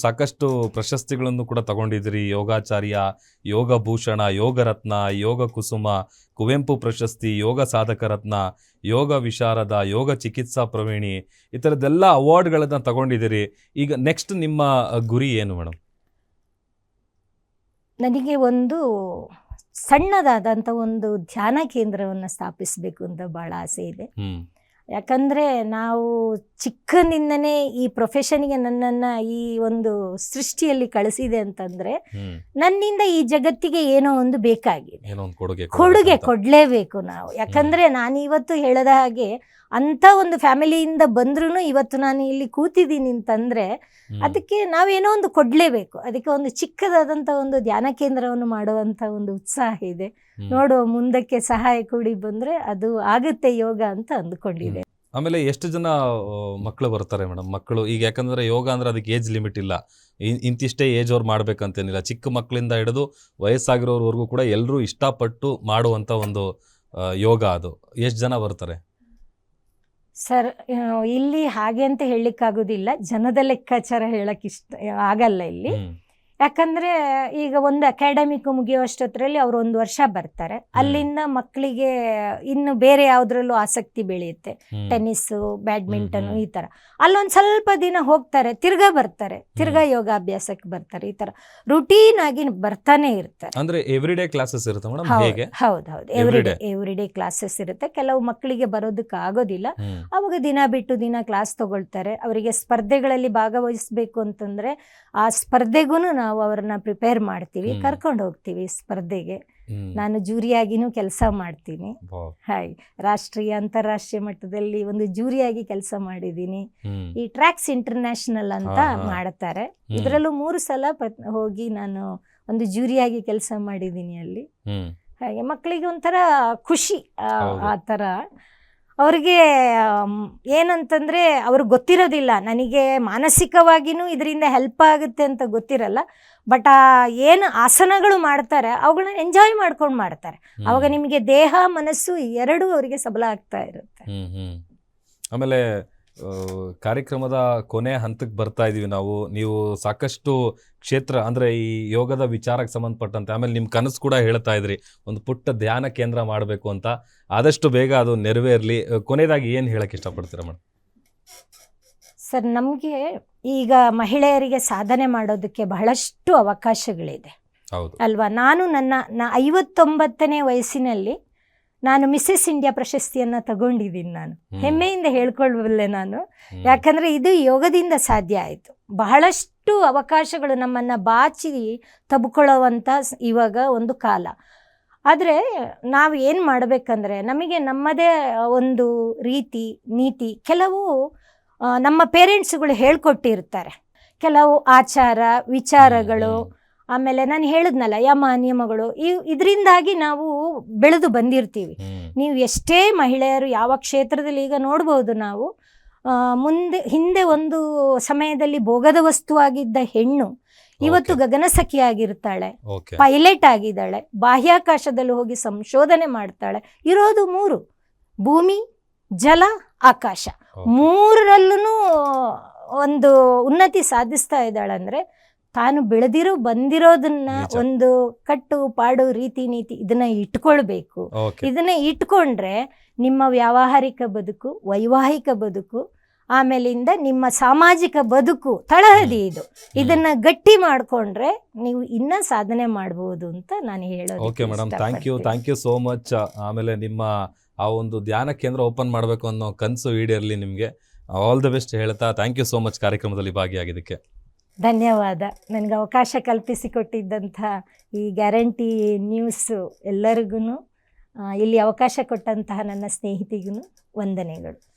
ಸಾಕಷ್ಟು ಪ್ರಶಸ್ತಿಗಳನ್ನು ಕೂಡ ತಗೊಂಡಿದ್ದೀರಿ. ಯೋಗಾಚಾರ್ಯ, ಯೋಗ ಭೂಷಣ, ಯೋಗ ರತ್ನ, ಯೋಗ ಕುಸುಮ, ಕುವೆಂಪು ಪ್ರಶಸ್ತಿ, ಯೋಗ ಸಾಧಕ ರತ್ನ, ಯೋಗ ವಿಶಾರದ, ಯೋಗ ಚಿಕಿತ್ಸಾ ಪ್ರವೀಣಿ, ಈ ಥರದ್ದೆಲ್ಲ ಅವಾರ್ಡ್ಗಳನ್ನು ತಗೊಂಡಿದ್ದೀರಿ. ಈಗ ನೆಕ್ಸ್ಟ್ ನಿಮ್ಮ ಗುರಿ ಏನು ಮೇಡಮ್? ನನಗೆ ಒಂದು ಸಣ್ಣದಾದಂಥ ಒಂದು ಧ್ಯಾನ ಕೇಂದ್ರವನ್ನು ಸ್ಥಾಪಿಸಬೇಕು ಅಂತ ಭಾಳ ಆಸೆ ಇದೆ. ಯಾಕಂದರೆ ನಾವು ಚಿಕ್ಕನಿಂದನೇ ಈ ಪ್ರೊಫೆಷನ್ಗೆ ನನ್ನನ್ನು ಈ ಒಂದು ಸೃಷ್ಟಿಯಲ್ಲಿ ಕಳಿಸಿದೆ ಅಂತಂದರೆ ನನ್ನಿಂದ ಈ ಜಗತ್ತಿಗೆ ಏನೋ ಒಂದು ಬೇಕಾಗಿದೆ, ಕೊಡುಗೆ ಕೊಡಲೇಬೇಕು ನಾವು. ಯಾಕಂದರೆ ನಾನಿವತ್ತು ಹೇಳದ ಹಾಗೆ ಅಂಥ ಒಂದು ಫ್ಯಾಮಿಲಿಯಿಂದ ಬಂದ್ರೂ ಇವತ್ತು ನಾನು ಇಲ್ಲಿ ಕೂತಿದ್ದೀನಿ ಅಂತಂದರೆ ಅದಕ್ಕೆ ನಾವೇನೋ ಒಂದು ಕೊಡಲೇಬೇಕು. ಅದಕ್ಕೆ ಒಂದು ಚಿಕ್ಕದಾದಂಥ ಒಂದು ಧ್ಯಾನ ಕೇಂದ್ರವನ್ನು ಮಾಡುವಂಥ ಒಂದು ಉತ್ಸಾಹ ಇದೆ. ನೋಡುವ ಮುಂದಕ್ಕೆ ಸಹಾಯ ಕೂಡಿ ಬಂದರೆ ಅದು ಆಗುತ್ತೆ ಯೋಗ ಅಂತ ಅಂದ್ಕೊಂಡಿದೆ. ಆಮೇಲೆ ಎಷ್ಟು ಜನ ಮಕ್ಕಳು ಬರ್ತಾರೆ ಮೇಡಮ್? ಮಕ್ಕಳು ಈಗ ಯಾಕಂದರೆ ಯೋಗ ಅಂದರೆ ಅದಕ್ಕೆ ಏಜ್ ಲಿಮಿಟ್ ಇಲ್ಲ, ಇಂತಿಷ್ಟೇ ಏಜ್ ಅವ್ರು ಮಾಡ್ಬೇಕಂತೇನಿಲ್ಲ. ಚಿಕ್ಕ ಮಕ್ಕಳಿಂದ ಹಿಡಿದು ವಯಸ್ಸಾಗಿರೋರ್ವರೆಗೂ ಕೂಡ ಎಲ್ಲರೂ ಇಷ್ಟಪಟ್ಟು ಮಾಡುವಂಥ ಒಂದು ಯೋಗ ಅದು. ಎಷ್ಟು ಜನ ಬರ್ತಾರೆ ಸರ್? ಇಲ್ಲಿ ಹಾಗೆ ಅಂತ ಹೇಳಲಿಕ್ಕಾಗೋದಿಲ್ಲ, ಜನದ ಲೆಕ್ಕಾಚಾರ ಹೇಳಕ್ಕೆ ಆಗಲ್ಲ ಇಲ್ಲಿ. ಯಾಕಂದರೆ ಈಗ ಒಂದು ಅಕಾಡೆಮಿಕ್ ಮುಗಿಯುವಷ್ಟರಲ್ಲಿ ಅವರು 1 ವರ್ಷ ಬರ್ತಾರೆ. ಅಲ್ಲಿಂದ ಮಕ್ಕಳಿಗೆ ಇನ್ನು ಬೇರೆ ಯಾವುದ್ರಲ್ಲೂ ಆಸಕ್ತಿ ಬೆಳೆಯುತ್ತೆ, ಟೆನ್ನಿಸ್ಸು, ಬ್ಯಾಡ್ಮಿಂಟನು, ಈ ಥರ. ಅಲ್ಲೊಂದು ಸ್ವಲ್ಪ ದಿನ ಹೋಗ್ತಾರೆ, ತಿರ್ಗಾ ಬರ್ತಾರೆ, ತಿರ್ಗಾ ಯೋಗಾಭ್ಯಾಸಕ್ಕೆ ಬರ್ತಾರೆ. ಈ ಥರ ರುಟೀನ್ ಆಗಿ ಬರ್ತಾನೆ ಇರ್ತಾರೆ. ಅಂದರೆ ಎವ್ರಿಡೇ ಕ್ಲಾಸಸ್ ಇರುತ್ತೆ ಮೇಡಮ್? ಹೌದು, ಎವ್ರಿಡೇ ಕ್ಲಾಸಸ್ ಇರುತ್ತೆ. ಕೆಲವು ಮಕ್ಕಳಿಗೆ ಬರೋದಕ್ಕೆ ಆಗೋದಿಲ್ಲ, ಅವಾಗ ದಿನ ಬಿಟ್ಟು ದಿನ ಕ್ಲಾಸ್ ತಗೊಳ್ತಾರೆ. ಅವರಿಗೆ ಸ್ಪರ್ಧೆಗಳಲ್ಲಿ ಭಾಗವಹಿಸಬೇಕು ಅಂತಂದರೆ ಆ ಸ್ಪರ್ಧೆಗೂ ನಾವು ಅವ್ರನ್ನ ಪ್ರಿಪೇರ್ ಮಾಡ್ತೀವಿ, ಕರ್ಕೊಂಡು ಹೋಗ್ತೀವಿ ಸ್ಪರ್ಧೆಗೆ. ನಾನು ಜೂರಿಯಾಗಿನೂ ಕೆಲಸ ಮಾಡ್ತೀನಿ. ಹಾಯ್, ರಾಷ್ಟ್ರೀಯ ಅಂತಾರಾಷ್ಟ್ರೀಯ ಮಟ್ಟದಲ್ಲಿ ಒಂದು ಜೂರಿಯಾಗಿ ಕೆಲಸ ಮಾಡಿದ್ದೀನಿ. ಈ ಟ್ರ್ಯಾಕ್ಸ್ ಇಂಟರ್ನ್ಯಾಷನಲ್ ಅಂತ ಮಾಡ್ತಾರೆ, ಇದರಲ್ಲೂ 3 ಸಲ ಹೋಗಿ ನಾನು ಒಂದು ಜೂರಿಯಾಗಿ ಕೆಲಸ ಮಾಡಿದ್ದೀನಿ ಅಲ್ಲಿ. ಹಾಗೆ ಮಕ್ಕಳಿಗೆ ಒಂಥರ ಖುಷಿ ಆ ಥರ. ಅವ್ರಿಗೆ ಏನಂತಂದರೆ ಅವ್ರಿಗೆ ಗೊತ್ತಿರೋದಿಲ್ಲ, ನನಗೆ ಮಾನಸಿಕವಾಗಿಯೂ ಇದರಿಂದ ಹೆಲ್ಪ್ ಆಗುತ್ತೆ ಅಂತ ಗೊತ್ತಿರಲ್ಲ. ಬಟ್ ಏನು ಆಸನಗಳು ಮಾಡ್ತಾರೆ ಅವುಗಳನ್ನ ಎಂಜಾಯ್ ಮಾಡ್ಕೊಂಡು ಮಾಡ್ತಾರೆ. ಅವಾಗ ನಿಮಗೆ ದೇಹ ಮನಸ್ಸು ಎರಡೂ ಅವರಿಗೆ ಸಬಲ ಆಗ್ತಾ ಇರುತ್ತೆ. ಆಮೇಲೆ ಕಾರ್ಯಕ್ರಮದ ಕೊನೆ ಹಂತಕ್ಕೆ ಬರ್ತಾ ಇದೀವಿ ನಾವು. ನೀವು ಸಾಕಷ್ಟು ಕ್ಷೇತ್ರ ಅಂದರೆ ಈ ಯೋಗದ ವಿಚಾರಕ್ಕೆ ಸಂಬಂಧಪಟ್ಟಂತೆ, ಆಮೇಲೆ ನಿಮ್ಮ ಕನಸು ಕೂಡ ಹೇಳ್ತಾ ಇದ್ರಿ ಒಂದು ಪುಟ್ಟ ಧ್ಯಾನ ಕೇಂದ್ರ ಮಾಡಬೇಕು ಅಂತ. ಆದಷ್ಟು ಬೇಗ ಅದು ನೆರವೇರಲಿ. ಕೊನೆಯದಾಗಿ ಏನು ಹೇಳಕ್ಕೆ ಇಷ್ಟಪಡ್ತೀರಾ ಮೇಡಮ್? ಸರ್, ನಮಗೆ ಈಗ ಮಹಿಳೆಯರಿಗೆ ಸಾಧನೆ ಮಾಡೋದಕ್ಕೆ ಬಹಳಷ್ಟು ಅವಕಾಶಗಳಿದೆ ಅಲ್ವಾ? ನಾನು ನನ್ನ 59ನೇ ವಯಸ್ಸಿನಲ್ಲಿ ನಾನು ಮಿಸ್ಸೆಸ್ ಇಂಡಿಯಾ ಪ್ರಶಸ್ತಿಯನ್ನು ತಗೊಂಡಿದ್ದೀನಿ. ನಾನು ಹೆಮ್ಮೆಯಿಂದ ಹೇಳ್ಕೊಳ್ಬಲ್ಲೆ ನಾನು. ಯಾಕಂದರೆ ಇದು ಯೋಗದಿಂದ ಸಾಧ್ಯ ಆಯಿತು. ಬಹಳಷ್ಟು ಅವಕಾಶಗಳು ನಮ್ಮನ್ನು ಬಾಚಿ ತಬ್ಕೊಳ್ಳುವಂಥ ಇವಾಗ ಒಂದು ಕಾಲ. ಆದರೆ ನಾವು ಏನು ಮಾಡಬೇಕಂದ್ರೆ ನಮಗೆ ನಮ್ಮದೇ ಒಂದು ರೀತಿ ನೀತಿ, ಕೆಲವು ನಮ್ಮ ಪೇರೆಂಟ್ಸ್ಗಳು ಹೇಳ್ಕೊಟ್ಟಿರ್ತಾರೆ, ಕೆಲವು ಆಚಾರ ವಿಚಾರಗಳು. ಆಮೇಲೆ ನಾನು ಹೇಳಿದ್ನಲ್ಲ ಯಮ ನಿಯಮಗಳು, ಇದರಿಂದಾಗಿ ನಾವು ಬೆಳೆದು ಬಂದಿರ್ತೀವಿ. ನೀವು ಎಷ್ಟೇ ಮಹಿಳೆಯರು ಯಾವ ಕ್ಷೇತ್ರದಲ್ಲಿ ಈಗ ನೋಡ್ಬೋದು ನಾವು, ಹಿಂದೆ ಒಂದು ಸಮಯದಲ್ಲಿ ಭೋಗದ ವಸ್ತುವಾಗಿದ್ದ ಹೆಣ್ಣು ಇವತ್ತು ಗಗನಸಖಿಯಾಗಿರ್ತಾಳೆ, ಪೈಲಟ್ ಆಗಿದ್ದಾಳೆ, ಬಾಹ್ಯಾಕಾಶದಲ್ಲಿ ಹೋಗಿ ಸಂಶೋಧನೆ ಮಾಡ್ತಾಳೆ. ಇರೋದು 3: ಭೂಮಿ, ಜಲ, ಆಕಾಶ. 3ರಲ್ಲೂ ಒಂದು ಉನ್ನತಿ ಸಾಧಿಸ್ತಾ ಇದ್ದಾಳಂದ್ರೆ ತಾನು ಬೆಳೆದಿರೋ ಬಂದಿರೋದನ್ನ ಒಂದು ಕಟ್ಟು ಪಾಡು ರೀತಿ ನೀತಿ ಇದನ್ನ ಇಟ್ಕೊಳ್ಬೇಕು. ಇದನ್ನ ಇಟ್ಕೊಂಡ್ರೆ ನಿಮ್ಮ ವ್ಯಾವಹಾರಿಕ ಬದುಕು, ವೈವಾಹಿಕ ಬದುಕು, ಆಮೇಲಿಂದ ನಿಮ್ಮ ಸಾಮಾಜಿಕ ಬದುಕು ತಳಹದಿ ಇದು. ಇದನ್ನ ಗಟ್ಟಿ ಮಾಡಿಕೊಂಡ್ರೆ ನೀವು ಇನ್ನ ಸಾಧನೆ ಮಾಡ್ಬೋದು ಅಂತ ನಾನು ಹೇಳೋದು. Okay madam, thank you so much. ಆಮೇಲೆ ನಿಮ್ಮ ಆ ಒಂದು ಧ್ಯಾನ ಕೇಂದ್ರ ಓಪನ್ ಮಾಡಬೇಕು ಅನ್ನೋ ಕನಸು ಈಡೇರಲಿ ನಿಮಗೆ. ಆಲ್ ದ ಬೆಸ್ಟ್ ಹೇಳ್ತಾ ಥ್ಯಾಂಕ್ ಯು ಸೋ ಮಚ್ ಕಾರ್ಯಕ್ರಮದಲ್ಲಿ ಭಾಗಿಯಾಗಿದ್ದಕ್ಕೆ. ಧನ್ಯವಾದ. ನನಗೆ ಅವಕಾಶ ಕಲ್ಪಿಸಿಕೊಟ್ಟಿದ್ದಂಥ ಈ ಗ್ಯಾರಂಟಿ ನ್ಯೂಸ್ ಎಲ್ಲರಿಗೂ, ಇಲ್ಲಿ ಅವಕಾಶ ಕೊಟ್ಟಂತಹ ನನ್ನ ಸ್ನೇಹಿತಿಗೂ ವಂದನೆಗಳು.